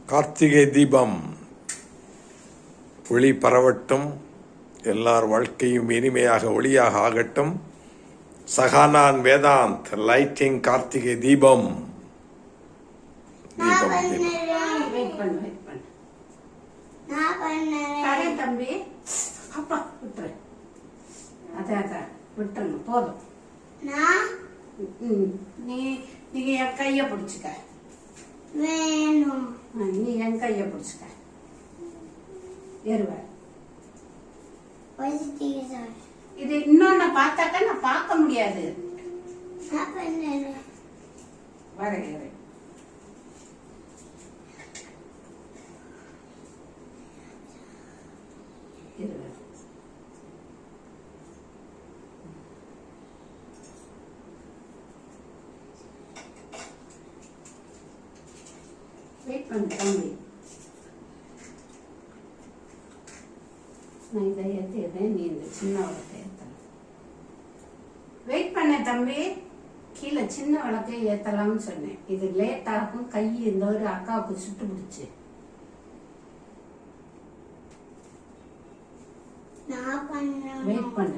கார்த்திகை தீபம் ஒளி பரவட்டும், எல்லார் வாழ்க்கையும் இனிமையாக ஒளியாக ஆகட்டும். சகானான் வேதாந்த் லைட்டிங் கார்த்திகை தீபம். தம்பி அப்பா விட்டுரு, அதான் விட்டுருங்க போதும். நீங்க என் கைய பிடிச்சுக்க, வேணும் நீ என் கைய பிடிச்சுக்க. ஏறுவ இது இன்னொன்னு பார்த்தாக்கா நான் பார்க்க முடியாது. வர ஏறு. வெயிட் பண்ணு தம்பி, நான் இதை ஏற்றிடுறேன், நீ இந்த சின்ன விளக்கை ஏற்றலாம். வெயிட் பண்ண தம்பி, கீழே சின்ன விளக்கை ஏற்றலாம்னு சொன்னேன். இது லேட் ஆகும், கை இந்த ஒரு அக்காவுக்கு சுட்டு பிடிச்சு. வெயிட் பண்ண